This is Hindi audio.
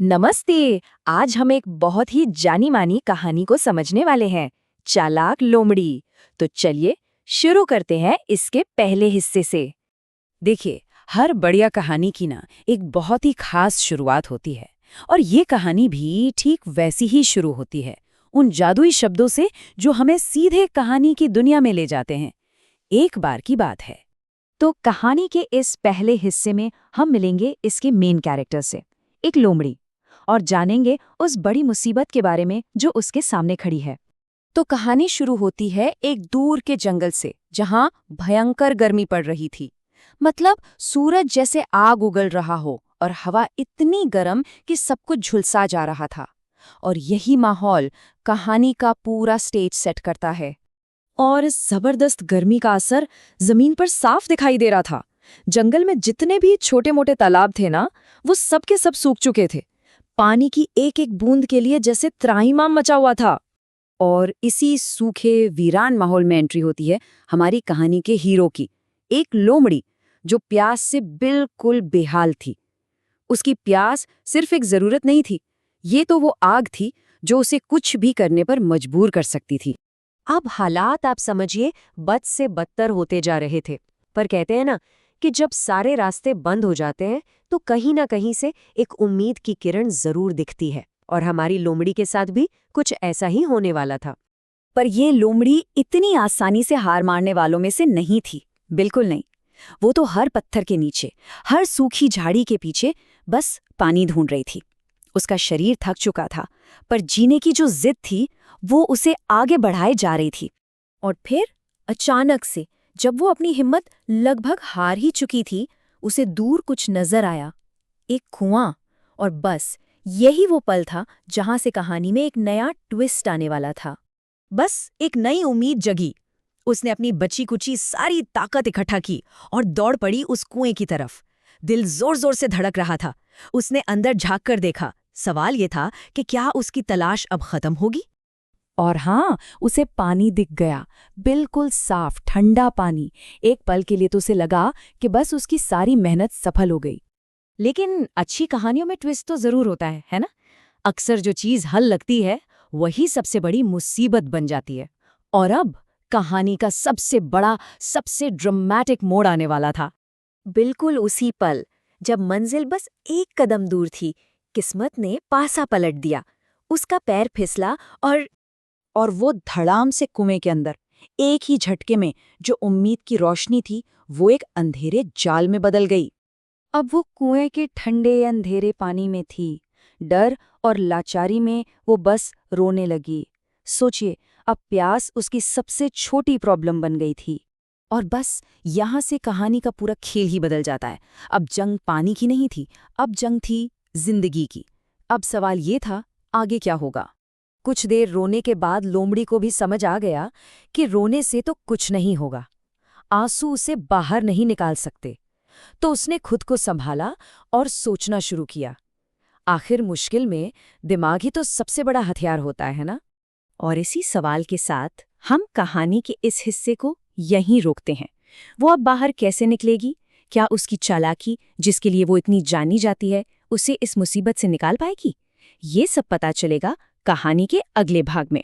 नमस्ते। आज हम एक बहुत ही जानी मानी कहानी को समझने वाले हैं, चालाक लोमड़ी। तो चलिए शुरू करते हैं इसके पहले हिस्से से। देखिए, हर बढ़िया कहानी की ना एक बहुत ही खास शुरुआत होती है। और ये कहानी भी ठीक वैसी ही शुरू होती है, उन जादुई शब्दों से जो हमें सीधे कहानी की दुनिया में ले जाते हैं। एक बार की बात है। तो कहानी के इस पहले हिस्से में हम मिलेंगे इसके मेन कैरेक्टर से, एक लोमड़ी, और जानेंगे उस बड़ी मुसीबत के बारे में जो उसके सामने खड़ी है। तो कहानी शुरू होती है एक दूर के जंगल से, जहां भयंकर गर्मी पड़ रही थी। मतलब सूरज जैसे आग उगल रहा हो और हवा इतनी गर्म कि सब कुछ झुलसा जा रहा था। और यही माहौल कहानी का पूरा स्टेज सेट करता है। और इस जबरदस्त गर्मी का असर जमीन पर साफ दिखाई दे रहा था। जंगल में जितने भी छोटे मोटे तालाब थे ना, वो सब के सब सूख चुके थे। पानी की एक एक बूंद के लिए जैसे त्राहिमाम मचा हुआ था। और इसी सूखे वीरान माहौल में एंट्री होती है हमारी कहानी के हीरो की, एक लोमड़ी जो प्यास से बिल्कुल बेहाल थी। उसकी प्यास सिर्फ एक जरूरत नहीं थी, ये तो वो आग थी जो उसे कुछ भी करने पर मजबूर कर सकती थी। अब हालात आप समझिए बद से बदतर होते जा रहे थे। पर कहते हैं ना कि जब सारे रास्ते बंद हो जाते हैं तो कहीं ना कहीं से एक उम्मीद की किरण जरूर दिखती है। और हमारी लोमड़ी के साथ भी कुछ ऐसा ही होने वाला था। पर ये लोमड़ी इतनी आसानी से हार मारने वालों में से नहीं थी, बिल्कुल नहीं। वो तो हर पत्थर के नीचे, हर सूखी झाड़ी के पीछे बस पानी ढूंढ रही थी। उसका शरीर थक चुका था, पर जीने की जो जिद थी वो उसे आगे बढ़ाए जा रही थी। और फिर अचानक से, जब वो अपनी हिम्मत लगभग हार ही चुकी थी, उसे दूर कुछ नजर आया, एक कुआं। और बस यही वो पल था जहां से कहानी में एक नया ट्विस्ट आने वाला था। बस एक नई उम्मीद जगी। उसने अपनी बची कुची सारी ताकत इकट्ठा की और दौड़ पड़ी उस कुएं की तरफ। दिल जोर जोर से धड़क रहा था। उसने अंदर झांक कर देखा। सवाल ये था कि क्या उसकी तलाश अब खत्म होगी। और हाँ, उसे पानी दिख गया, बिल्कुल साफ ठंडा पानी। एक पल के लिए तो उसे लगा कि बस उसकी सारी मेहनत सफल हो गई। लेकिन अच्छी कहानियों में ट्विस्ट तो जरूर होता है ना? अक्सर जो चीज हल लगती है वही सबसे बड़ी मुसीबत बन जाती है। और अब कहानी का सबसे बड़ा, सबसे ड्रामेटिक मोड़ आने वाला था। बिल्कुल उसी पल, जब मंजिल बस एक कदम दूर थी, किस्मत ने पासा पलट दिया। उसका पैर फिसला और वो धड़ाम से कुएं के अंदर, एक ही झटके में जो उम्मीद की रोशनी थी वो एक अंधेरे जाल में बदल गई। अब वो कुएं के ठंडे अंधेरे पानी में थी। डर और लाचारी में वो बस रोने लगी। सोचिए, अब प्यास उसकी सबसे छोटी प्रॉब्लम बन गई थी। और बस यहाँ से कहानी का पूरा खेल ही बदल जाता है। अब जंग पानी की नहीं थी, अब जंग थी जिंदगी की। अब सवाल ये था, आगे क्या होगा? कुछ देर रोने के बाद लोमड़ी को भी समझ आ गया कि रोने से तो कुछ नहीं होगा। आंसू उसे बाहर नहीं निकाल सकते। तो उसने खुद को संभाला और सोचना शुरू किया। आखिर मुश्किल में दिमाग ही तो सबसे बड़ा हथियार होता है ना? और इसी सवाल के साथ हम कहानी के इस हिस्से को यहीं रोकते हैं। वो अब बाहर कैसे निकलेगी? क्या उसकी चालाकी, जिसके लिए वो इतनी जानी जाती है, उसे इस मुसीबत से निकाल पाएगी? ये सब पता चलेगा कहानी के अगले भाग में।